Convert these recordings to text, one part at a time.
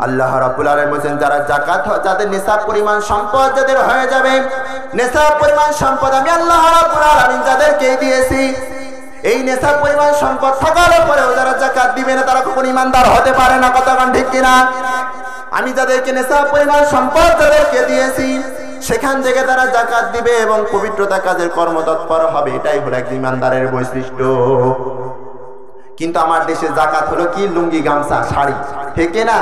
আল্লাহ রাব্বুল আলামিন বলেন যারা যাকাত যাদের নিসাব পরিমাণ সম্পদ যাদের হয়ে যাবে, নিসাব পরিমাণ সম্পদ আমি আল্লাহ রাব্বুল আলামিন যাদেরকে দিয়েছি, এই নিসাব পরিমাণ সম্পদ থাকার পরেও যারা যাকাত দিবে না তারা কখনো ঈমানদার হতে পারে না। কথাটা ঠিক কিনা? আমি যাদেরকে নিসাব পরিমাণ সম্পদ যাদেরকে দিয়েছি সেখান থেকে তারা যাকাত দিবে এবং পবিত্রতা কাজের কর্মতৎপর হবে, এটাই হলো একজন ঈমানদারের বৈশিষ্ট্য। কিন্তু আমার দেশে যাকাত হলো কি লুঙ্গি, গামছা, শাড়ি, ঠিক না?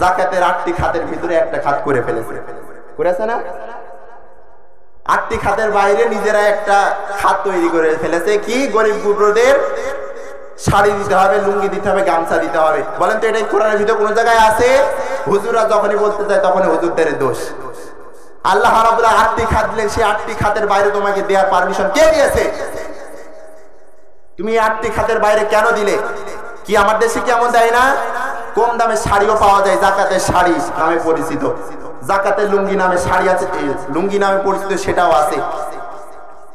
যাকাতের 8টি খাতের ভিতরে একটা খাত করে ফেলেছে, করেছে না? 8টি খাতের বাইরে নিজেরা একটা খাত তৈরি করে ফেলেছে, কি গরিব গুবরদের শাড়ি দিতে হবে, লুঙ্গি দিতে হবে, গামছা দিতে হবে। বলেন তো এটাই কোরআনের ভিতরে কোন জায়গায় আছে? হুজুররা যখনই বলতে চায় তখনই হুজুরদের দোষ। আল্লাহ রাব্বুল আলামিন 8টি খাত দিলেন, সেই 8টি খাতের বাইরে তোমাকে দেওয়ার পারমিশন কে দিয়েছে? তুমি 8টি খাতের বাইরে কেন দিলে? কি আমার দেশে কি এমন দেয় না? কম দামে শাড়িও পাওয়া যায়, যাকাতের শাড়ি নামে পরিচিত, যাকাতের লুঙ্গি নামে শাড়ি আছে, লুঙ্গি নামে পরিচিত সেটাও আছে।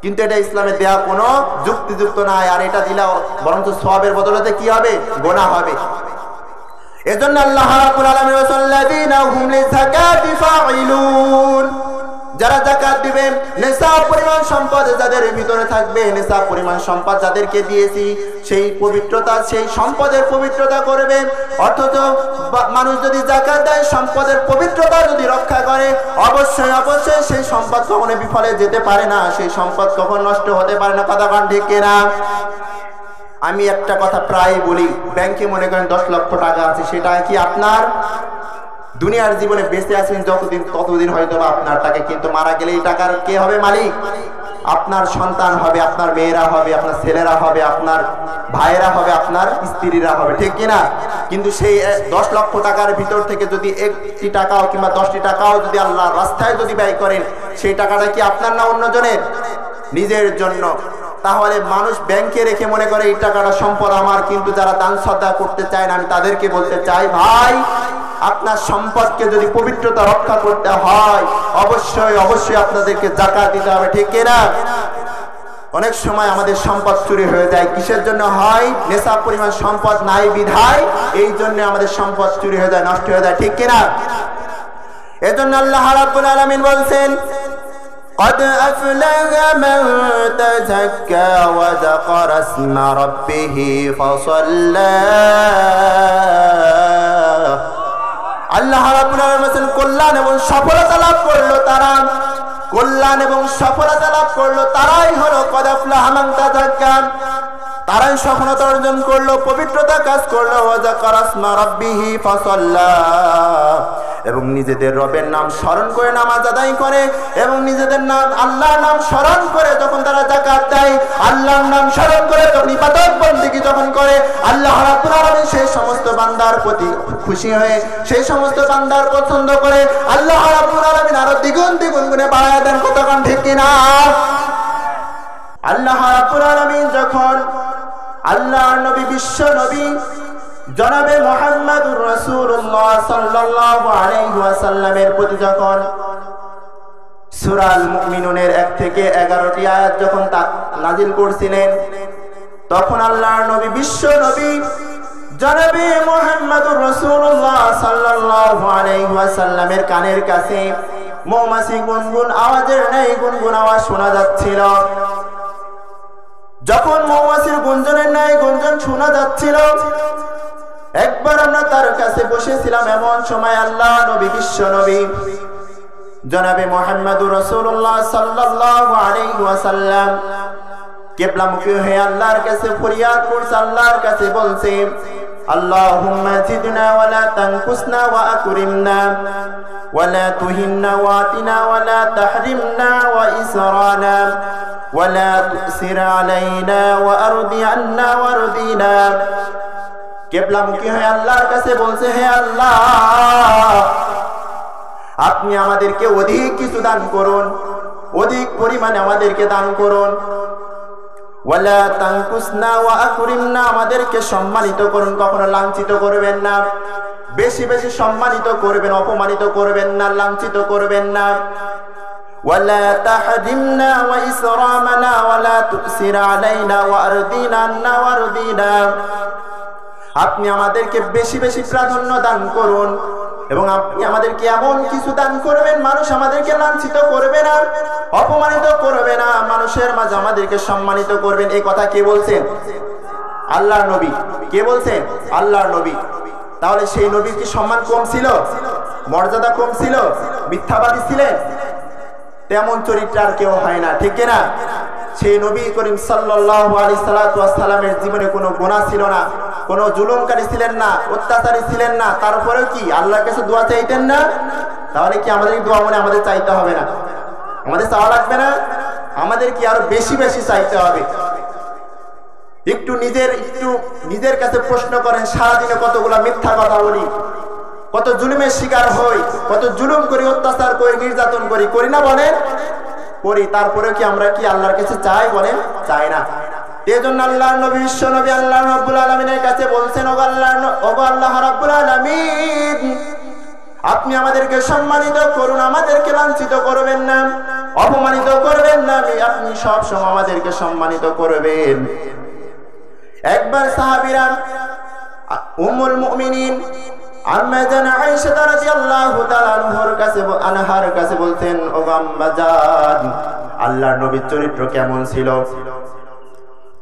কিন্তু এটা ইসলামে দেয়া কোনো যুক্তিযুক্ত নাই, আর এটা দিলে বরঞ্চ সওয়াবের বদলতে কি হবে? গুনাহ হবে। এজন্য আল্লাহ রাব্বুল আলামিন ওয়াসাল্লাযীনা হুম লিযাকাতি ফাঈলুন, যারা যাকাত দিবেন নিসাব পরিমাণ সম্পদ যাদের ভিতরে থাকবে, নিসাব পরিমাণ সম্পদ যাদেরকে দিয়েছি সেই পবিত্রতা, সেই সম্পদের পবিত্রতা করবে। অথচ মানুষ যদি যাকাত দেয়, সম্পদের পবিত্রতা যদি রক্ষা করে, অবশ্যই অবশ্যই সেই সম্পদ কখনো বিফলে যেতে পারে না, সেই সম্পদ কখনো নষ্ট হতে পারে না। কথা কান ঠিক কিনা? আমি একটা কথা প্রায় বলি, ব্যাংকে মনে করেন 10 লক্ষ টাকা আছে, সেটা কি আপনার? দুনিয়ার জীবনে বেঁচে আছেন যতদিন ততদিন হয়তো আপনার টাকা, কিন্তু মারা গেলে এই টাকার কে হবে মালিক? আপনার সন্তান হবে, আপনার মেয়েরা হবে, আপনার ছেলেরা হবে, আপনার ভাইয়েরা হবে, আপনার স্ত্রীরা হবে, ঠিক কিনা? কিন্তু সেই 10 লক্ষ টাকার ভিতর থেকে যদি 1টি টাকাও কিংবা 10টি টাকাও যদি আল্লাহর রাস্তায় যদি ব্যয় করেন, সেই টাকাটা কি আপনার না অন্যজনের? নিজের জন্য। তাহলে মানুষ ব্যাংকে রেখে মনে করে এই টাকাটা সম্পদ আমার, কিন্তু যারা দান সদকা করতে চায় না আমি তাদেরকে বলতে চাই, ভাই আপনার সম্পদকে যদি পবিত্রতা রক্ষা করতে হয় অবশ্যই অবশ্যই আপনাদেরকে যাকাত দিতে হবে, ঠিক কিনা? অনেক সময় আমাদের সম্পদ চুরি হয়ে যায়, কিসের জন্য হয়? নেশাব পরিমাণ সম্পদ নাই বিধায় এই জন্য আমাদের সম্পদ চুরি হয়ে যায়, নষ্ট হয়ে যায়, ঠিক কিনা? এজন্য আল্লাহ রাব্বুল আলামিন বলছেন قد أفلح من تزكى وذكر اسم ربه فصلى। আল্লাহ রাব্বুল আলামিন বলেন কল্যাণ এবং সফলতা লাভ করলো তারা, কল্যাণ এবং সফলতা লাভ করলো তারাই হলো কদ আফলাহা মান তাযাক্কা, তারাই সফলতা অর্জন করলো, পবিত্রতা কাজ করলো, ওয়া যাকারা ইসমা রাব্বিহি ফাসাল্লা, এবং নিজেদের রবের নাম স্মরণ করে নামাজ আদায় করে, এবং নিজেদের নাম আল্লাহর নাম স্মরণ করে যখন তারা যাকাত দেয়, আল্লাহর নাম স্মরণ করে তখন ইবাদত বন্দেগী যখন করে, আল্লাহ রাব্বুল আলামিন সেই সমস্ত বান্দার প্রতি খুশি হয়ে সেই সমস্ত বান্দার পছন্দ করে আল্লাহ রাব্বুল আলামিন আরো দ্বিগুণ দ্বিগুণ গুণে বাড়ায় দেন। কতক্ষণ ঠিক কিনা? আল্লাহ রাব্বুল আলামিন যখন আল্লাহর নবী বিশ্ব নবী জনাবে মুহাম্মদুর রাসূলুল্লাহ সাল্লাল্লাহু আলাইহি ওয়াসাল্লামের প্রতি যখন সূরা আল মুমিনুনের 1 থেকে 11টি আয়াত যখন নাযিল করছিলেন, তখন আল্লাহর নবী বিশ্ব নবী জনাবে মুহাম্মদুর রাসূলুল্লাহ সাল্লাল্লাহু আলাইহি ওয়াসাল্লামের কানের কাছে মৌমাছি গুনগুন আওয়াজের ন্যায় গুনগুন আওয়াজ শোনা যাচ্ছিল। যখন মৌমাছির গুঞ্জনের ন্যায় গুঞ্জন শোনা যাচ্ছিল, একবার আমরা তার কাছে বসেছিলাম, এমন সময় আল্লাহ নবী বিশ্ব নবী জনাবে মুহাম্মদুর রাসূলুল্লাহ সাল্লাল্লাহু আলাইহি ওয়াসাল্লাম কিবলামুখী হয়ে আল্লাহর কাছে ফরিয়াদ করছে, আল্লাহর কাছে বলছে, আল্লাহুম্মা জিদনা ওয়া লা তানকুসনা ওয়া আকরিমনা ওয়া লা তুহিন্না ওয়া আতিনা ওয়া লা তাহরিমনা ওয়া ইসরানা ওয়া লা তুসির আলাইনা ওয়া আরদি আন্না ওয়ারদিনা। কিবলামুখী হয়ে আল্লাহর কাছে বলছে, হে আল্লাহ আপনি আমাদেরকে অধিক কিছু দান করুন, অধিক পরিমাণে আমাদেরকে দান করুন, ওয়ালা তানকুসনা ওয়া আকরিমনা আমাদেরকে সম্মানিত করুন, কখনো লাঞ্ছিত করবেন না, বেশি বেশি সম্মানিত করবেন, অপমানিত করবেন না, লাঞ্ছিত করবেন না। ওয়ালা তাহরিমনা ওয়া ইসরামানা ওয়ালা তুসির আলাইনা ওয়া আরদিনা আন্না ওয়ারদিনা আপনি আমাদেরকে বেশি বেশি প্রাধান্য দান করুন, এবং আপনি আমাদেরকে এমন কিছু দান করবেন, মানুষ আমাদেরকে লাঞ্ছিত করবে না, অপমানিত করবে না, মানুষের মাঝে আমাদেরকে সম্মানিত করবেন। এই কথা কে বলছেন? আল্লাহর নবী। কে বলছেন? আল্লাহর নবী। তাহলে সেই নবীর কি সম্মান কম ছিল? মর্যাদা কম ছিল? মিথ্যাবাদী ছিলেন? তেমন চরিত্র আর কেউ হয় না, ঠিক না? সেই নবী করিম সাল্লাল্লাহু আলাইহি সাল্লামের জীবনে কোনো গুনাহ ছিল না, কোনো জুলুমকারী ছিলেন না, অত্যাচারী ছিলেন না, তারপরেও কি আল্লাহর কাছে দোয়া চাইতেন না? তাহলে কি আমাদের দোয়া মনে আমাদের চাইতে হবে না? আমাদের চাওয়া লাগবে না? আমাদের কি আরো বেশি বেশি চাইতে হবে। একটু নিজের কাছে প্রশ্ন করেন, সারাদিনে কতগুলা মিথ্যা কথা বলি, কত জুলুমের শিকার হই, কত জুলুম করি, অত্যাচার করি, নির্যাতন করি না বলেন? করি। তারপরে কি আমরা কি আল্লাহর কাছে চাই? বলেন চাই না। এজন্য আল্লাহর নবী, বিশ্ব নবী আল্লাহ রাব্বুল আলামিনের কাছে বলছেন, ওগো আল্লাহ রাব্বুল আলামিন, আপনি আমাদেরকে সম্মানিত করুন, আমাদেরকে লাঞ্ছিত করবেন না, অপমানিত করবেন না, আপনি সব সময় আমাদেরকে সম্মানিত করবেন। একবার সাহাবীরা উম্মুল মুমিনিন আম্মা জান আয়েশা রাদিয়াল্লাহু তাআলা আনহার কাছে বলতেন, ওগো আম্মা জান, আল্লাহর নবীর চরিত্র কেমন ছিল?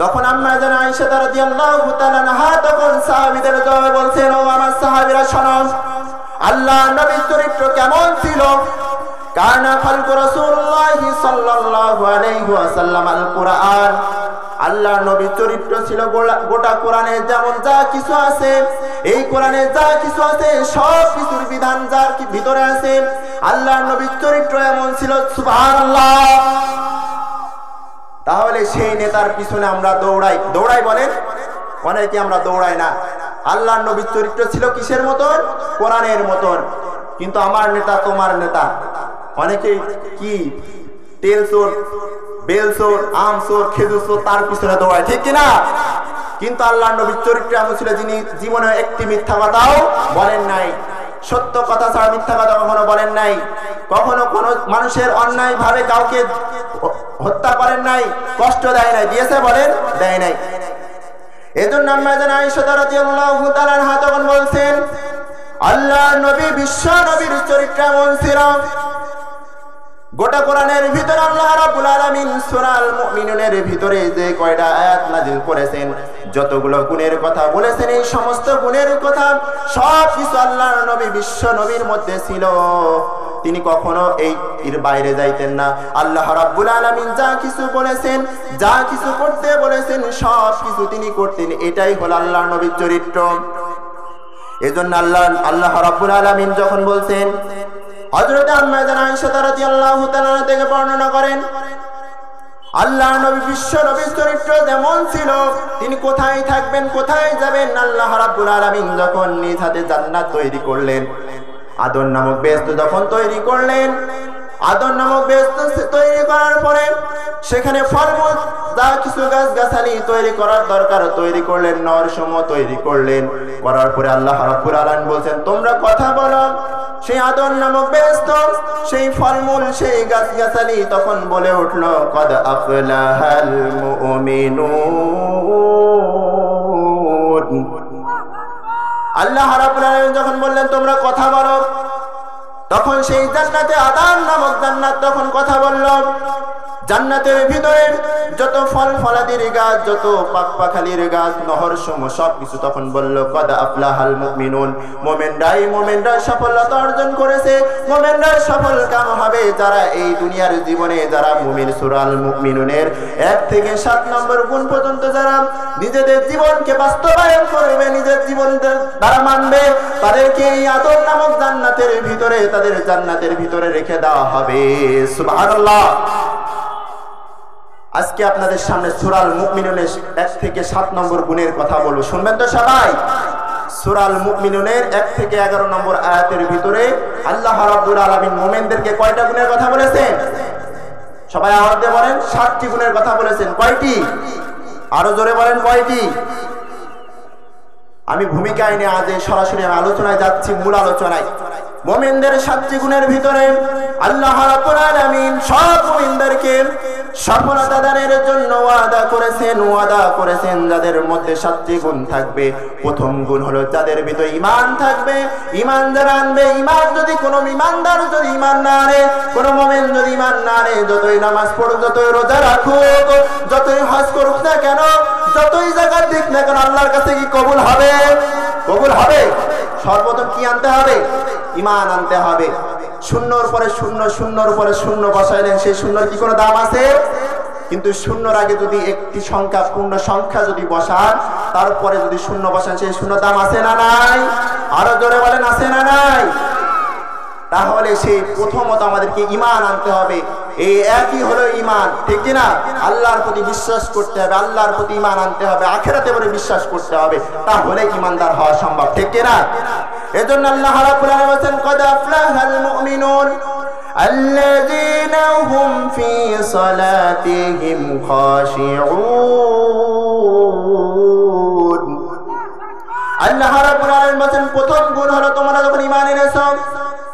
তখন আম্মা জান আয়েশা রাদিয়াল্লাহু তাআলা আনহা তখন সাহাবীদের জবাবে বলছেন, ও আমার সাহাবীরা শোনো, আল্লাহর নবীর চরিত্র কেমন ছিল? কানা খালকু রাসূলুল্লাহি সাল্লাল্লাহু আলাইহি ওয়াসাল্লাম আল কুরআন। আল্লাহর নবীর চরিত্র ছিল গোটা কোরআনে যেমন যা কিছু আছে, এই কোরআনে যা কিছু আছে সব কিছুর বিধান যার ভিতরে আছে, আল্লাহর নবীর চরিত্র এমন ছিল, সুবহানাল্লাহ। তাহলে সেই নেতার পিছনে আমরা দৌড়াই বলেন? অনেকে আমরা দৌড়াই না। আল্লাহর নবীর চরিত্র ছিল কিসের মতন? কোরআনের মতন। কিন্তু আমার নেতা, তোমার নেতা অনেকে কি তেল চোর, বেল চোর, আম চোর, খেজুর চোর, তার পিছনে দৌড়ায়, ঠিক কিনা? কিন্তু আল্লাহর নবীর চরিত্র এমন ছিল, যিনি জীবনে একটি মিথ্যা কথাও বলেন নাই, সত্য কথা ছাড়া মিথ্যা কথা কখনো বলেন নাই, কখনো কোনো মানুষের অন্যায় ভাবে কাউকে হত্যা করেন নাই, কষ্ট দেয় নাই। দিয়েছে? বলেন দেয় নাই। এজন্য আম্মা জান আয়েশা রাদিয়াল্লাহু তাআলা আনহা তখন বলছেন, আল্লাহর নবী, বিশ্ব নবীর চরিত্র এমন ছিল। গোটা কোরআনের ভিতরে আল্লাহ রাব্বুল আলামিন সূরা আল মুমিনুনের ভিতরে যে কয়টা আয়াত নাযিল করেছেন, যতগুলো গুণের কথা বলেছেন, এই সমস্ত গুণের কথা সব কিছু আল্লাহর নবী, বিশ্ব নবীর মধ্যে ছিল। তিনি কখনো এর বাইরে যাইতেন না। আল্লাহ রাব্বুল আলামিন যা কিছু বলেছেন, যা কিছু করতে বলেছেন, সব কিছু তিনি করতেন। এটাই হলো আল্লাহর নবীর চরিত্র। এজন্য আল্লাহ রাব্বুল আলামিন যখন বলছেন, হযরত আম্মা জান আয়েশা রাদিয়াল্লাহু তাআলা থেকে বর্ণনা করেন, আল্লাহর নবী, বিশ্ব নবীর চরিত্র যেমন ছিল, তিনি কোথায় থাকবেন, কোথায় যাবেন, আল্লাহ রাব্বুল আলামিন যখন নিজ হাতে জান্নাত তৈরি করলেন, আদম নামক বেহেশত যখন তৈরি করলেন, আদম নামক বেহেশত তৈরি করার পরে সেখানে ফলমূল যা কিছু গাছগাছালি তৈরি করার দরকার তৈরি করলেন, নরসমূহ তৈরি করলেন। করার পরে আল্লাহ রাব্বুল আলামিন বলছেন, তোমরা কথা বলো। সেই আদম নামক বেহেশত, সেই ফলমূল, সেই গাছগাছালি তখন বলে উঠল, কদ আফলাহাল মুমিনুন। আল্লাহ রাব্বুল আলামিন যখন বললেন তোমরা কথা বলো, তখন সেই জান্নাতে, আদম নামক জান্নাত তখন কথা বলল। জান্নাতের ভিতরে যত ফল ফলাদির গাছ, যত পাকপাখালির গাছ, নহর সমূহ সবকিছু তখন বলল, কদ আফলাহাল মুমিনুন। মুমিনরা সফলতা অর্জন করেছে, মুমিনরা সফল কাম হবে যারা এই দুনিয়ার জীবনে, যারা মুমিন। সূরা আল মুমিনুনের 1 থেকে 7 নম্বর গুণ পর্যন্ত যারা নিজেদের জীবনকে বাস্তবায়ন করবে, নিজের জীবন দ্বারা মানবে, তাদেরকে এই আদম নামক জান্নাতের ভিতরে, তাদের জান্নাতের ভিতরে রেখে দেওয়া হবে। সুবহানাল্লাহ। আজকে আপনাদের সামনে সূরা আল মুমিনুনের 1 থেকে 7 নম্বর গুণের কথা বলবো, শুনবেন তো সবাই? সূরা আল মুমিনুনের 1 থেকে 11 নম্বর আয়াতের ভিতরে আল্লাহ রাব্বুল আলামিন মুমিনদেরকে কয়টা গুণের কথা বলেছেন? সবাই আওয়াজ দিয়ে বলেন, 7টি গুণের কথা বলেছেন। কয়টি? আরো জোরে বলেন, কয়টি? আমি ভূমিকায় নিয়ে আজ সরাসরি আলোচনায় যাচ্ছি, মূল আলোচনায়। মুমিনদের 7টি গুণের ভিতরে আল্লাহ রাব্বুল আলামিন সব মুমিনদেরকে সফলতা দানের জন্য ওয়াদা করেছেন যাদের মধ্যে 7টি গুণ থাকবে। প্রথম গুণ হলো যাদের ভিতরে ঈমান থাকবে। ঈমান যারা আনবে, ঈমান যদি কোনো ঈমানদার যদি ঈমান না আনে, কোনো মুমিন যদি ঈমান না আনে, যতই নামাজ পড়ুক, যতই রোজা রাখুক, যতই হজ করুক না কেন, যতই যাকাত দিক না কেন, আল্লাহর কাছে কি কবুল হবে? কবুল হবে? সর্বপ্রথম কি আনতে হবে? ঈমান আনতে হবে। শূন্যর পরে শূন্য, শূন্যর পরে শূন্য বসাইলেন, সেই শূন্যর কি কোনো দাম আছে? কিন্তু শূন্যর আগে যদি একটি সংখ্যা, পূর্ণ সংখ্যা যদি বসান, তারপরে যদি শূন্য বসান, সেই শূন্য দাম আছে না নাই? আরো জোরে বলেন, আছে না নাই? তাহলে সেই প্রথমত আমাদেরকে ঈমান আনতে হবে। এই একই হলো ঈমান, ঠিক কি না? আল্লাহর প্রতি বিশ্বাস করতে হবে, আল্লাহর প্রতি ঈমান আনতে হবে, আখিরাতে পরে বিশ্বাস করতে হবে, তাহলে ঈমানদার হওয়া সম্ভব, ঠিক কি না? এজন্য আল্লাহ রাব্বুল আলামিন বলেন, কদ আফলাহাল মুমিনুন আল্লাযীনা হুম ফি সালাতিহিম খাশিউন। আল্লাহ রাব্বুল আলামিন বলেন, প্রথম গুণ হলো তোমরা যখন ঈমান এনেছো,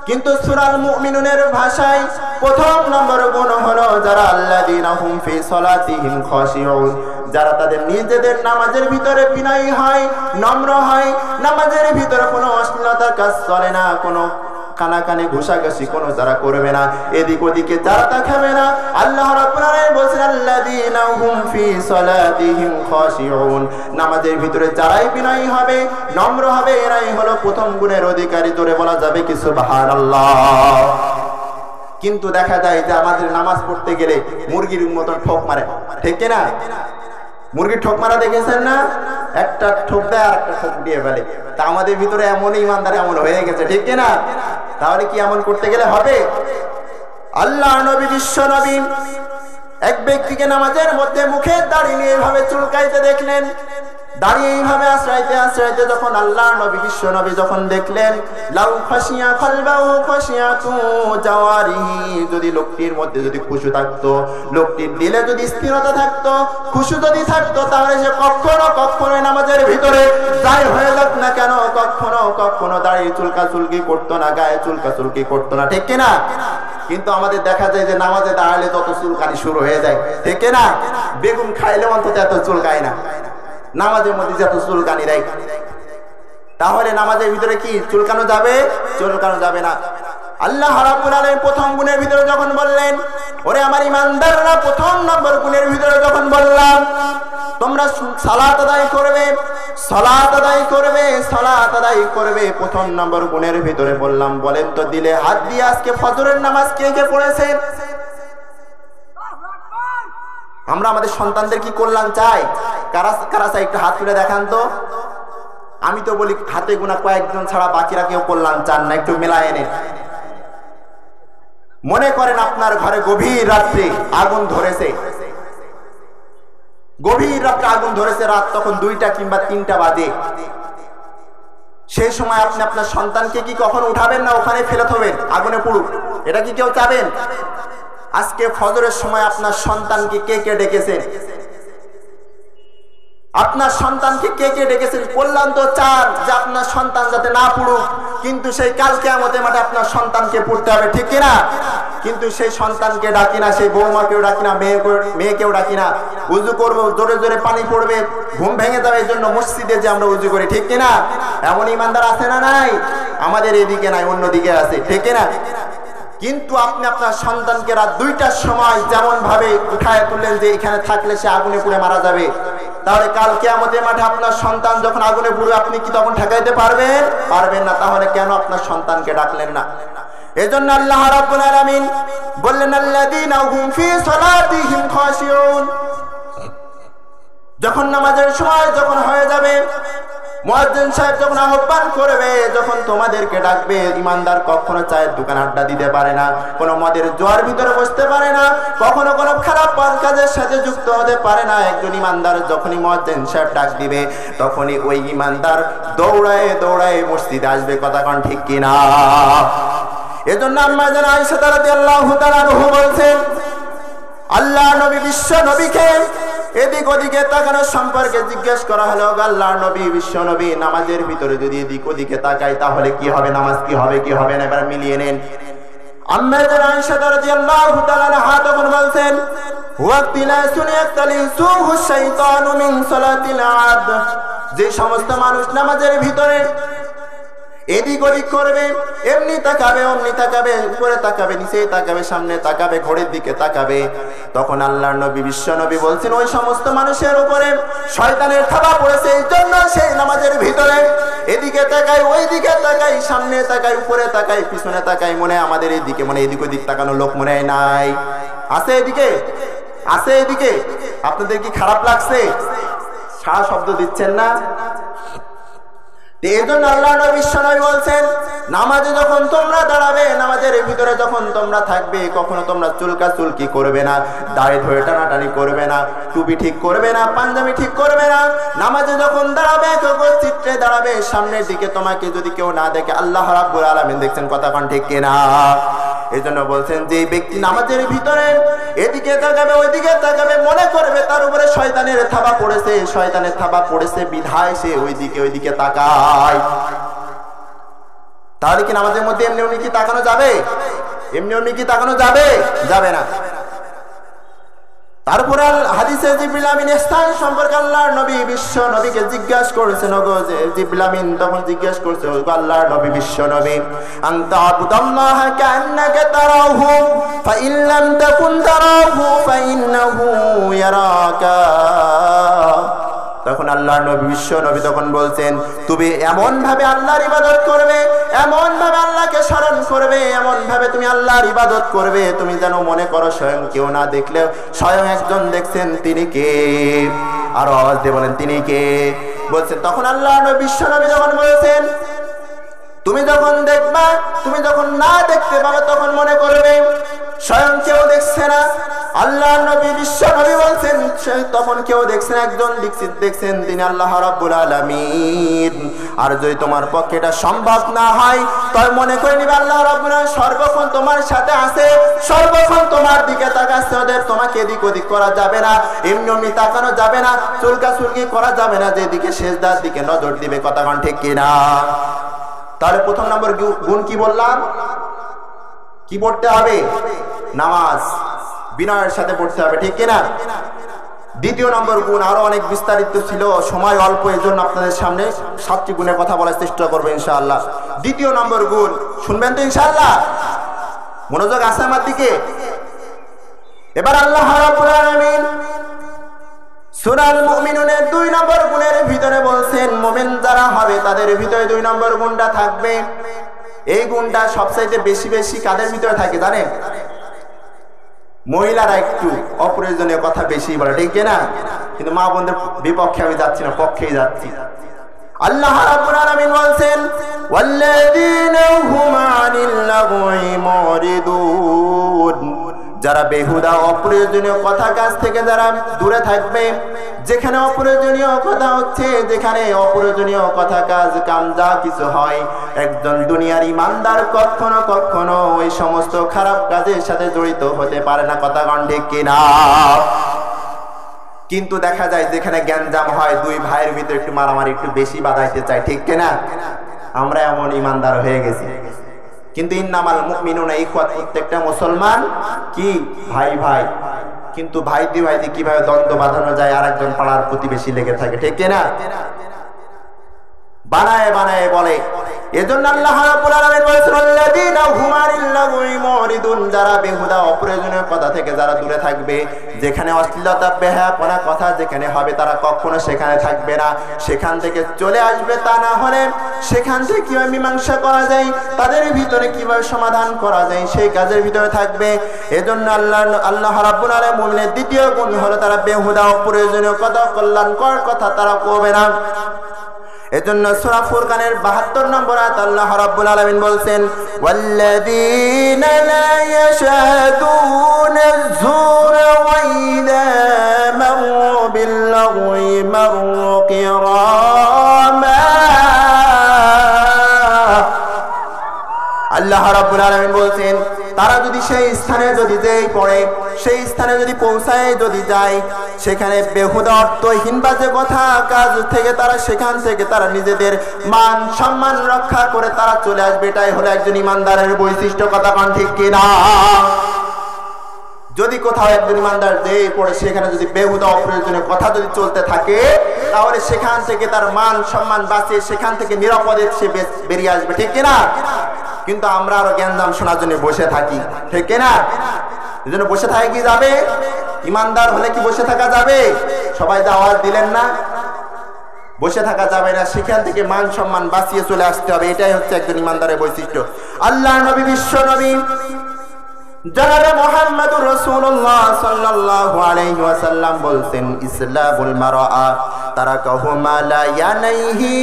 কিন্তু সূরাল মুমিনুনের ভাষায় প্রথম নম্বর গুণ হলো যারা আল্লাযীনা হুম ফি সালাতিহিম খাশিউন, যারা তাদের নিজেদের নামাজের ভিতরে বিনয়ী হয়, নম্র হয়, নামাজের ভিতরে কোনো অশ্লীলতার কাজ চলে না, কোনো কানাকানি ঘুষাঘুষি কোনো যারা করবে না, এদিক ওদিকে যারা তাকাবে না। আল্লাহ রাব্বুল আলামিন বলেন, আল্লাযীনা হুম ফি সালাতিহিম খাশিউন, নামাজের ভিতরে যারাই বিনয়ী হবে, নম্র হবে, এরাই হলো প্রথম গুণের অধিকারী। জোরে বলা যাবে কি সুবহানাল্লাহ? কিন্তু দেখা যায় যে আমাদের নামাজ পড়তে গেলে মুরগির মতো ঠোক মারে, ঠিক কি না? মুরগির ঠোক মারা দেখেছেন না? একটা ঠোক দেয় আর একটা ঠোক দিয়ে ফেলে। তা আমাদের ভিতরে এমন ঈমানদার এমন হয়ে গেছে, ঠিক কি না? তাহলে কি এমন করতে গেলে হবে? আল্লাহ নবী, বিশ্ব নবী এক ব্যক্তিকে নামাজের মধ্যে মুখে দাঁড়িয়ে নিয়ে এভাবে চুলকাইতে দেখলেন। দাঁড়িয়ে এইভাবে আশ্রাইতে আশ্রাইতে যখন আল্লাহ নবী, বিশ্ব নবী যখন দেখলেন, লাউ খাশিয়া কলবাহু খাশিয়াতু জাওয়ারিহি, যদি লোকটির মধ্যে যদি খুশু থাকতো, লোকটির দিলে যদি স্থিরতা থাকতো, খুশু যদি থাকতো, তাহলে সে কখনো নামাজের ভিতরে যাই হয়ে যাক না কেন, কখনো দাঁড়িয়ে চুলকাচুলকি করতো না, গায়ে চুলকাচুলকি করতো না, ঠিক কিনা? কিন্তু আমাদের দেখা যায় যে নামাজে দাঁড়ালে তত চুলকানি শুরু হয়ে যায়, ঠিক কিনা? বেগুন খাইলে অন্তত এত চুলকায় না, নামাজের মধ্যে যত চুলকানি দেয়। তাহলে নামাজের ভিতরে কি চুলকানো যাবে? চুলকানো যাবে না। আল্লাহ রাব্বুল আলামিন প্রথম গুণের ভিতরে যখন বললেন, ওরে আমার ঈমানদাররা, প্রথম নম্বর গুণের ভিতরে যখন বললাম তোমরা সালাত আদায় করবে, সালাত আদায় করবে, সালাত আদায় করবে, প্রথম নম্বর গুণের ভিতরে বললাম। বলেন তো দিলে হাত দিয়ে আজকে ফজরের নামাজ কে কে পড়েছেন? আমরা আমাদের সন্তানদের কি কল্যাণ চাই? কারা কারা চাই? একটু হাত তুলে দেখান তো। আমি তো বলি হাতে গোনা কয়েকজন ছাড়া বাকিরা কেউ কল্যাণ চান না। একটু মেলায় এনে মনে করেন আপনার ঘরে গভীর রাত্রে আগুন ধরেছে, গভীর রাত্রে আগুন ধরেছে, রাত তখন 2টা কিংবা 3টা বাজে। সেই সময় আপনি আপনার সন্তানকে কি কখন উঠাবেন না ওখানে ফেলে থবেন আগুনে পুড়ুক? এটা কি কেউ চাবেন? আজকে ফজরের সময় আপনার সন্তানকে কে কে ডেকেছেন? আপনার সন্তানকে কে কে ডেকেছেন? কল্যাণ তো চান যে আপনার সন্তান যাতে না পড়ুক, কিন্তু সেই কাল কিয়ামতের মাঠে আপনার সন্তানকে পড়তে হবে, ঠিক কিনা? কিন্তু সেই সন্তানকে ডাকি না, সেই বৌমাকেও ডাকি না, মেয়েকেও ডাকি না। উজু করবো, জোরে জোরে পানি পড়বে, ঘুম ভেঙে যাবে, এই জন্য মসজিদে যে আমরা উজু করি, ঠিক কিনা? এমন ইমানদার আছে না নাই? আমাদের এদিকে নাই, অন্যদিকে আছে, ঠিক কিনা? কিন্তু আপনি আপনার সন্তানকে রাত 2টার সময় যেমন ভাবে উঠায় তুললেন যে এখানে থাকলে সে আগুনে পুড়ে মারা যাবে, তাহলে কাল কিয়ামতের মাঠে আপনার সন্তান যখন আগুনে পুড়বে আপনি কি তখন ঠেকাইতে পারবেন? পারবেন না। তাহলে কেন আপনার সন্তানকে ডাকলেন না? এজন্য আল্লাহ রাব্বুল আলামিন বললেন, আল্লাযীনা হুম ফি সালাতিহিম খাশিউন। যখন নামাজের সময় যখন হয়ে যাবে, মুয়াজ্জিন সাহেব যখন আহ্বান করবে, যখন তোমাদেরকে ডাকবে, ইমানদার কখনো চায়ের দোকান আড্ডা দিতে পারে না, কোনো মদের জোয়ার ভিতরে বসতে পারে না, কখনো কোনো খারাপ কাজের সাথে যুক্ত হতে পারে না। একজন ইমানদার যখনই মুয়াজ্জিন সাহেব ডাক দিবে, তখনই ওই ইমানদার দৌড়ায় দৌড়ায় মসজিদে আসবে। কথা কোন ঠিক কিনা? এজন্য আম্মা জান আয়েশা রাদিয়াল্লাহু তাআলা আনহা বলছেন, আল্লাহ নবী বিশ্ব নবীকে এদিক ওদিকে তাকানোর সম্পর্কে জিজ্ঞেস করা হলো, আল্লাহ নবী বিশ্ব নবী নামাজের ভিতরে যদি এদিক ওদিকে তাকাই তাহলে কি হবে? নামাজ কি হবে কি হবে না? এবার মিলিয়ে নেন। আম্মা জান আয়েশা রাদিয়াল্লাহু তাআলা আনহা তখন বলছেন, যে সমস্ত মানুষ নামাজের ভিতরে এদিক ওদিক করবে, এমনি তাকাবে, অমনি তাকাবে, উপরে তাকাবে, নিচে তাকাবে, সামনে তাকাবে, ঘড়ির দিকে তাকাবে, তখন আল্লাহর নবী বিশ্ব নবী বলছেন ওই সমস্ত মানুষের উপরে শয়তানের থাবা পড়েছে। এই জন্য সেই নামাজের ভিতরে এদিকে তাকাই, ওই দিকে তাকাই, সামনে তাকাই, উপরে তাকাই, পিছনে তাকাই, মনে আমাদের এইদিকে, মনে এদিক ওদিক তাকানো লোক মনে হয় নাই, আছে এদিকে, আছে এদিকে। আপনাদের কি খারাপ লাগছে? সারা শব্দ দিচ্ছেন না? এই জন্য আল্লাহ বিশ্ব নবী বলছেন নামাজে যখন তোমরা দাঁড়াবে, নামাজের ভিতরে যখন তোমরা থাকবে, কখনো তোমরা চুলকা চুলকি করবে না, দাড়ি ধরে টানাটানি করবে না, টুপি ঠিক করবে না, পাঞ্জাবি ঠিক করবে না। নামাজে যখন দাঁড়াবে চিত্রে দাঁড়াবে, সামনের দিকে তোমাকে যদি কেউ না দেখে, আল্লাহ রাব্বুল আলামিন দেখছেন, কথা কোন ঠিক কিনা? এই জন্য বলছেন যে ব্যক্তি নামাজের ভিতরে এদিকে তাকাবে, ওইদিকে তাকাবে, মনে করবে তার উপরে শয়তানের থাবা পড়েছে, শয়তানের থাবা পড়েছে বিধায় সে ওইদিকে ওইদিকে তাকায়। তাহলে কি নামাজের মধ্যে এমনি এমনি কি তাকানো যাবে? এমনি এমনি কি তাকানো যাবে? যাবে না। তারপর হাদিসে জিবরিল আমিন স্থান সম্পর্কে আল্লাহর নবী বিশ্ব নবীকে জিজ্ঞাসা করেছেন, ওগো জিবরিল আমিন তখন জিজ্ঞাসা করছে, ওগো আল্লাহর নবী বিশ্ব নবী, আনতা আবুদাল্লাহ কান্নাকা তারাহু ফাইন লাম তাকুন তারাহু ফাইন্নাহু ইয়ারাকা। তখন আল্লাহর নবী বিশ্ব নবী তখন বলছেন, তুমি এমন ভাবে আল্লাহর ইবাদত করবে, এমন ভাবে আল্লাহকে স্মরণ করবে, এমন ভাবে তুমি আল্লাহর ইবাদত করবে, তুমি যেন মনে করো স্বয়ং কেউ না দেখলেও স্বয়ং একজন দেখছেন, তিনি কে? আর আওয়াজ দিয়ে বলেন তিনি কে? বলছেন তখন আল্লাহর নবী বিশ্ব নবী যখন বলেছেন, তুমি যখন দেখবা, তুমি যখন না দেখতে পাবে, তখন মনে করবে স্বয়ং কেউ দেখছে না। আল্লাহর নবী বিশ্ব নবী বলছেন তখন কেউ দেখছেন, একজন দেখছেন, তিনি আল্লাহ রাব্বুল আলামিন। আর যদি তোমার পক্ষে এটা সম্ভব না হয়, তবে মনে করে নিবে আল্লাহ রাব্বুল আলামিন সর্বক্ষণ তোমার সাথে আছে, সর্বক্ষণ তোমার দিকে তাকাচ্ছে, ওদের তোমাকে এদিক ওদিক করা যাবে না, এমনি এমনি তাকানো যাবে না, চুলকা চুলকি করা যাবে না, যেদিকে সেজদার দিকে নজর দিবে, কথা কোন ঠিক কিনা? তাহলে প্রথম নম্বর গুণ কি বললাম? কি পড়তে হবে? নামাজ বিনয়ের সাথে পড়তে হবে, ঠিক কিনা? দ্বিতীয় নম্বর গুণ আরো অনেক বিস্তারিত ছিল, সময় অল্প, এই জন্য আপনাদের সামনে 7টি গুণের কথা বলার চেষ্টা করবো ইনশাআল্লাহ। দ্বিতীয় নম্বর গুণ শুনবেন তো ইনশাআল্লাহ? মনোযোগ আছে আমার দিকে? এবার আল্লাহ রাব্বুল আলামিন সূরা আল মুমিনুনের 2 নম্বর গুণের ভিতরে বলছেন, মুমিন যারা হবে তাদের ভিতরে 2 নম্বর গুণটা থাকবে। এই গুণটা সবচাইতে বেশি বেশি কাদের ভিতরে থাকে জানেন? মহিলারা একটু অপ্রয়োজনীয় কথা বেশি বলে, ঠিক না? কিন্তু মা বোনদের বিপক্ষে আমি যাচ্ছি না, পক্ষেই যাচ্ছি। আল্লাহ রাব্বুল আলামিন বলছেন, ওয়াল্লাযীনা হুম আনিল লাগwi মুরিদুন, যারা বেহুদা অপ্রয়োজনীয় কথা কাজ থেকে যারা দূরে থাকবে। যেখানে অপ্রয়োজনীয় কথা হচ্ছে, যেখানে অপ্রয়োজনীয় কথা কাজ কাম যা কিছু হয়, একজন দুনিয়ার ইমানদার কখনো কখনো ওই সমস্ত খারাপ কাজের সাথে জড়িত হতে পারে না, কথা কোন ঠিক কিনা? কিন্তু দেখা যায় যেখানে গ্যাঞ্জাম হয়, 2 ভাইয়ের ভিতরে একটু মারামারি একটু বেশি বাঁধাইতে চায়, ঠিক কিনা? আমরা এমন ইমানদার হয়ে গেছি। কিন্তু ইন্নামাল মুমিনুনা ইখওয়াত, প্রত্যেকটা মুসলমান কি ভাই ভাই। কিন্তু ভাই দিয়ে কিভাবে দ্বন্দ্ব বাঁধানো যায়, আর একজন পাড়ার প্রতিবেশী লেগে থাকে, ঠিক কিনা? বানায় বানায় বলে। এজন্য আল্লাহ রাব্বুল আলামিন বলেছেন, আল্লাযীনা হুম আনিল লাগwi মুরিদুন, যারা বেহুদা অপ্রয়োজনীয় কথা থেকে যারা দূরে থাকবে। যেখানে অশ্লীলতা বেহায়াপনা কথা যেখানে হবে, তারা কখনো সেখানে থাকবে না, সেখান থেকে চলে আসবে। তা না হলে সেখান থেকে কিভাবে মীমাংসা করা যায়, তাদের ভিতরে কিভাবে সমাধান করা যায়, সেই কাজের ভিতরে থাকবে। এজন্য আল্লাহ রাব্বুল আলামিন মুমিনের দ্বিতীয় গুণ হলো তারা বেহুদা অপ্রয়োজনীয় কথা, কল্যাণকর কথা তারা কবে না। এজন্য সূরা ফুরকানের 72 নম্বর আয়াত আল্লাহ রাব্বুল আলামিন বলছেন, ওয়াল্লাযীনা লা ইয়াশহাদুনা আয-যুরা ওয়া ইযা মারু বিল-লাগwi মারু কিরামা। আল্লাহ রাব্বুল আলামিন বলছেন, তারা যদি সেই স্থানে যদি যেই পড়ে, সেই স্থানে যদি পৌঁছায় যদি যায়, সেখানে বেহুদা অর্থহীন বাজে কথা কাজ থেকে তারা সেখান থেকে তারা নিজেদের মান সম্মান রক্ষা করে তারা চলে আসবে। এটাই হলো একজন ইমানদারের বৈশিষ্ট্য, কথা কোন ঠিক কিনা? যদি কোথাও একজন ইমানদার যে পড়ে সেখানে যদি বেহুদা অপ্রয়োজনীয় কথা যদি চলতে থাকে, তাহলে সেখান থেকে তার মান সম্মান বাঁচিয়ে সেখান থেকে নিরাপদে সে বেরিয়ে আসবে, ঠিক কিনা? কিন্তু আমরা আরো জ্ঞানদাম শোনার জন্য বসে থাকি, ঠিক কিনা? এই জন্য বসে থাকে কি যাবে? ইমানদার হলে কি বসে থাকা যাবে? সবাই তো আওয়াজ দিলেন না। বসে থাকা যাবে না, সেখান থেকে মান সম্মান বাঁচিয়ে চলে আসতে হবে। এটাই হচ্ছে একজন ইমানদারের বৈশিষ্ট্য। আল্লাহ নবী, বিশ্ব নবী জনাবে মুহাম্মদুর রাসূলুল্লাহ সাল্লাল্লাহু আলাইহি ওয়াসাল্লাম বলতেন, ইসলামুল মারআ তারাকাহু মা লা ইয়ানাইহি,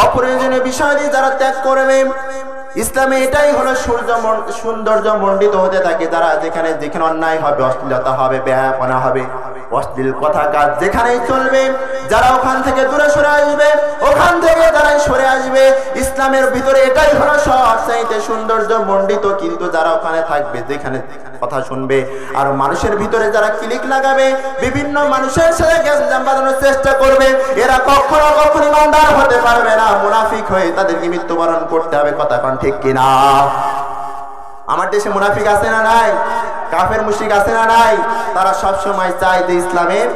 অপ্রয়োজনীয় বিষয় দিয়ে যারা ত্যাগ করবে, ইসলামে এটাই হলো সৌন্দর্য মণ্ডিত হতে থাকে। যারা যেখানে যেখানে অন্যায় হবে, অশ্লীলতা হবে, বেহায়াপনা হবে, অশ্লীল কথা কাজ যেখানেই চলবে, যারা ওখান থেকে দূরে সরে আসবে, ওখান থেকে যারাই সরে আসবে, ইসলামের ভিতরে এটাই হলো সবচাইতে সৌন্দর্য মণ্ডিত। কিন্তু যারা ওখানে থাকবে, যেখানে কথা শুনবে, আর মানুষের ভিতরে যারা ক্লিক লাগাবে, বিভিন্ন মানুষের সাথে গ্যাঞ্জাম বাঁধানোর চেষ্টা করবে, এরা কখনো ইমানদার হতে পারবে না। মুনাফিক হয়ে তাদেরকে মৃত্যুবরণ করতে হবে। কথা কোন ঠিক কিনা? আমার দেশে মুনাফিক আছে না নাই? কাফের মুশরিক আছে না নাই? তারা সব সময় চায় যে ইসলামের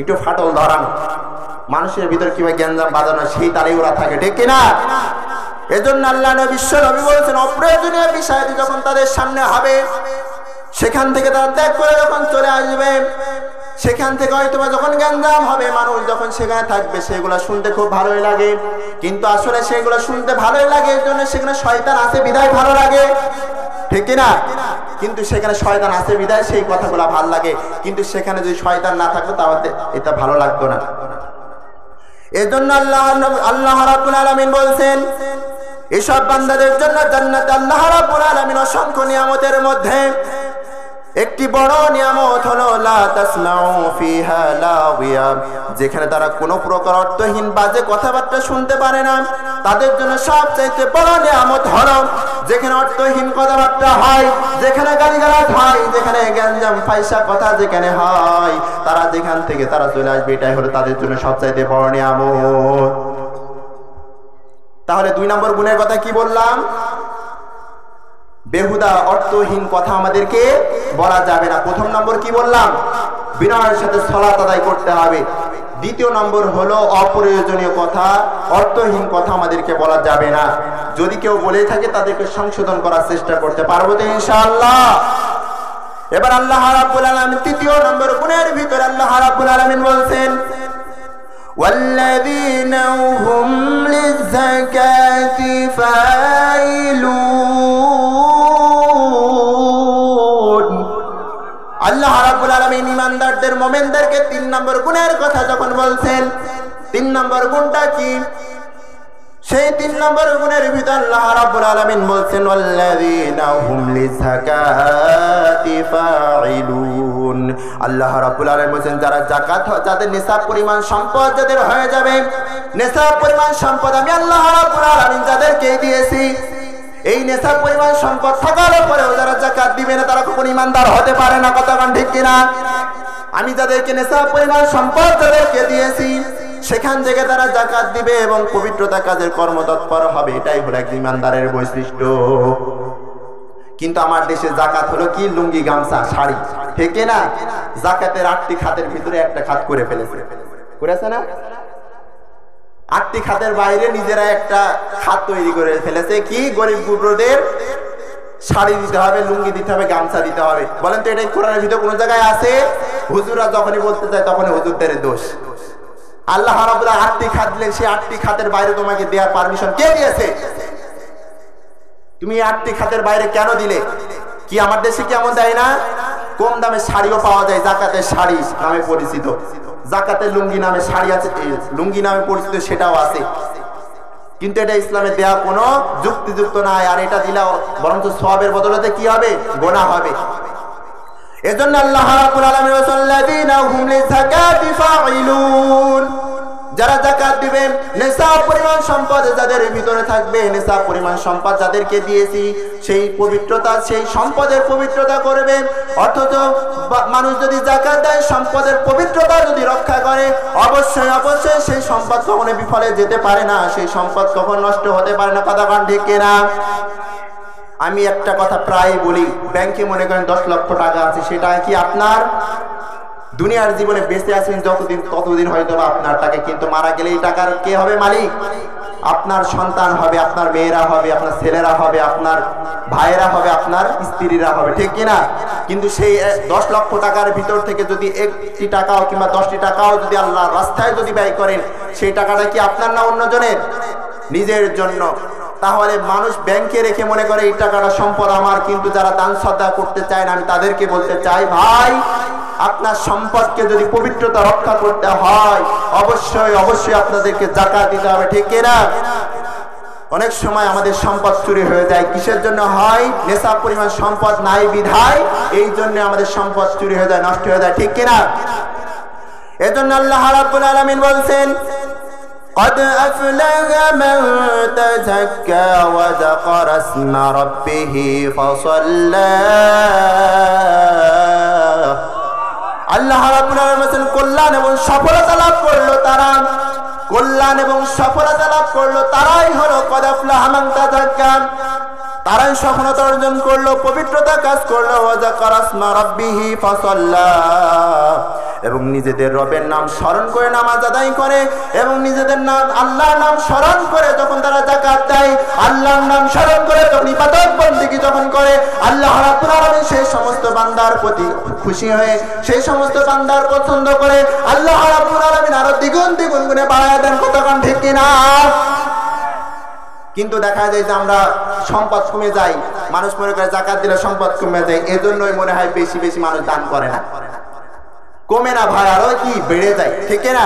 একটু ফাটল ধরানো, মানুষের ভিতর কিভাবে জ্ঞানজাম বাঁধানো, সেই তারাই ওরা থাকে, ঠিক কিনা? এজন্য আল্লাহ নবী, বিশ্ব নবী বলেছেন, অপ্রয়োজনীয় বিষয় যখন তাদের সামনে হবে, সেখান থেকে তারা ত্যাগ করে যখন চলে আসবে, সেখান থেকে হয়তোবা যখন জ্ঞানজাম হবে, মানুষ যখন সেখানে থাকবে, সেগুলো শুনতে খুব ভালোই লাগে। কিন্তু আসলে সেগুলো শুনতে ভালোই লাগে, এর জন্য সেখানে শয়তান আছে বিধায় ভালো লাগে, ঠিক কিনা? কিন্তু সেখানে শয়তান আছে বিধায় সেই কথাগুলো ভালো লাগে। কিন্তু সেখানে যদি শয়তান না থাকতো তাহলে এটা ভালো লাগতো না। এজন্য আল্লাহ রাব্বুল আলামিন বলছেন, এসব বান্দাদের জন্য জান্নাতে আল্লাহ রাব্বুল আলামিন অসংখ্য নিয়ামতের মধ্যে একটি বড় নিয়ামত হলো লা তাসমাউ ফিহা লাওয়িয়া, যেখানে তারা কোনো প্রকার অর্থহীন বাজে কথাবার্তা শুনতে পারে না। তাদের জন্য সবচেয়ে বড় নিয়ামত হলো যেখানে অর্থহীন কথাবার্তা হয়, যেখানে গালিগালাজ হয়, যেখানে গ্যাঞ্জাম ফাইসা কথা যেখানে হয়, তারা যেখান থেকে তারা চলে আসবে। এটাই হলো তাদের জন্য সবচেয়ে বড় নিয়ামত। তাহলে 2 নম্বর গুণের কথা কি বললাম? বেহুদা অর্থহীন কথা আমাদেরকে বলা যাবে না। 1 নম্বর কি বললাম? বিনয়ের সাথে সালাত আদায় করতে হবে। 2 নম্বর হলো অপ্রয়োজনীয় কথা, অর্থহীন কথা আমাদেরকে বলা যাবে না। যদি কেউ বলে থাকে তাদেরকে সংশোধন করার চেষ্টা করতে পারবো তো ইনশাআল্লাহ। এবার আল্লাহ রাব্বুল আলামিন 3 নম্বর গুণের ভিতরে আল্লাহ রাব্বুল আলামিন বলছেন, والذين هم للزكاة فاعلون। আল্লাহ রাব্বুল আলামিন ইমানদারদের মুমিনদেরকে 3 নম্বর গুণের কথা যখন বলছেন, 3 নম্বর গুণটা কি? সেই 3 নম্বর গুণের ভিতর আল্লাহ রাব্বুল আলামিন বলছেন, ওয়াল্লাযীনা হুম লিযাকাতি ফাইলুন। আল্লাহ রাব্বুল আলামিন বলেন, যারা যাকাত, যাদের নিসাব পরিমাণ সম্পদ যাদের হয়ে যাবে, নিসাব পরিমাণ সম্পদ আমি আল্লাহ রাব্বুল আলামিন যাদেরকে দিয়েছি, এই নিসাব পরিমাণ সম্পদ থাকার পরেও যারা যাকাত দিবে না, তারা কখনো ইমানদার হতে পারে না। কথা কোন ঠিক কিনা? আমি যাদেরকে নিসাব পরিমাণ সম্পদ যাদেরকে দিয়েছি, সেখান থেকে তারা যাকাত দিবে এবং পবিত্রতা কাজের কর্মতৎপর হবে। এটাই হলো একজন ইমানদারের বৈশিষ্ট্য। কিন্তু আমার দেশে যাকাত হলো কি? লুঙ্গি, গামছা, শাড়ি, ঠিক না? যাকাতের 8টি খাতের ভিতরে একটা খাত করে ফেলেছে, করেছে না? 8টি খাতের বাইরে নিজেরা একটা খাত তৈরি করে ফেলেছে। কি? গরিব গুবরদের শাড়ি দিতে হবে, লুঙ্গি দিতে হবে, গামছা দিতে হবে। বলেন তো এটাই কোরআনের ভিতরে কোন জায়গায় আছে? হুজুররা যখনই বলতে চায় তখনই হুজুরদের দোষ। আল্লাহ রাব্বুল আলামিন 8টি খাত দিলেন, সেই 8টি খাতের বাইরে তোমাকে দেওয়ার পারমিশন কে দিয়েছে? তুমি 8টি খাতের বাইরে কেন দিলে? কি আমার দেশে কেমন দেয় না? কম দামে শাড়িও পাওয়া যায়, যাকাতের শাড়ি নামে পরিচিত। যাকাতের লুঙ্গি নামে শাড়ি আছে, লুঙ্গি নামে পরিচিত, সেটাও আছে। কিন্তু এটা ইসলামে দেয়া কোনো যুক্তিযুক্ত নাই। আর এটা দিলে বরঞ্চ সওয়াবের বদলে কি হবে? গুনাহ হবে। এজন্য আল্লাহ রাব্বুল আলামিন ওয়াল্লাযীনা হুম লিযাকাতি ফাইলুন, যারা যাকাত দিবেন, নিসাব পরিমাণ সম্পদ যাদের ভিতরে থাকবে, নিসাব পরিমাণ সম্পদ যাদেরকে দিয়েছি, সেই পবিত্রতা, সেই সম্পদের পবিত্রতা করবে। অথচ মানুষ যদি যাকাত দেয়, সম্পদের পবিত্রতা যদি রক্ষা করে, অবশ্যই অবশ্যই সেই সম্পদ কখনো বিফলে যেতে পারে না, সেই সম্পদ কখনো নষ্ট হতে পারে না। কথা কোন ঠিক কিনা? আমি একটা কথা প্রায় বলি, ব্যাংকে মনে করেন 10 লক্ষ টাকা আছে, সেটা কি আপনার? দুনিয়ার জীবনে বেঁচে আছেন যতদিন ততদিন হয়তো বা আপনার টাকা, কিন্তু মারা গেলে এই টাকার কে হবে মালিক? আপনার সন্তান হবে, আপনার মেয়েরা হবে, আপনার ছেলেরা হবে, আপনার ভাইয়েরা হবে, আপনার স্ত্রীরা হবে, ঠিক কিনা? কিন্তু সেই 10 লক্ষ টাকার ভিতর থেকে যদি 1টি টাকাও কিংবা 10টি টাকাও যদি আল্লাহর রাস্তায় যদি ব্যয় করেন, সেই টাকাটা কি আপনার না অন্যজনের? নিজের জন্য। তাহলে মানুষ ব্যাংকে রেখে মনে করে এই টাকাটা সম্পদ আমার, কিন্তু যারা দান সদকা করতে চায় না, আমি তাদেরকে বলতে চাই, ভাই আপনার সম্পদকে যদি পবিত্রতা রক্ষা করতে হয় অবশ্যই অবশ্যই আপনাদেরকে যাকাত দিতে হবে, ঠিক কিনা? অনেক সময় আমাদের সম্পদ চুরি হয়ে যায়, কিসের জন্য হয়? নেশাব পরিমাণ সম্পদ নাই বিধায় এই জন্য আমাদের সম্পদ চুরি হয়ে যায়, নষ্ট হয়ে যায়, ঠিক কিনা? এজন্য আল্লাহ রাব্বুল আলামিন বলছেন, قد أفلح من تزكى وذكر اسم ربه فصلى। আল্লাহ রাব্বুল আলামিন কল্যাণ এবং সফলতা লাভ করলো তারা, কল্যাণ এবং সফলতা লাভ করলো তারাই হলো কদ আফলাহা মান তাযাক্কা, তারাই সফলতা অর্জন করলো, পবিত্রতা কাজ করলো, ওয়া যাকারা ইসমা রাব্বিহি ফাসাল্লা, এবং নিজেদের রবের নাম স্মরণ করে নামাজ আদায় করে, এবং নিজেদের নাম আল্লাহর নাম স্মরণ করে যখন তারা যাকাত দেয়, আল্লাহর নাম স্মরণ করে যখন ইবাদত বন্দেগী যখন করে, আল্লাহ রাব্বুল আলামিন সেই সমস্ত বান্দার প্রতি খুশি হয়ে সেই সমস্ত বান্দার পছন্দ করে আল্লাহ রাব্বুল আলামিন আরো দ্বিগুণ দ্বিগুণ গুণে বাড়ায় দেন, কতক্ষণ ঠিক কিনা? কিন্তু দেখা যায় যে আমরা সম্পদ কমে যায়, মানুষ মনে করে যাকাত দিলে সম্পদ কমে যায়, এজন্যই মনে হয় বেশি বেশি মানুষ দান করে না, কমে না ভাই, আরো কি বেড়ে যায়, ঠিক না?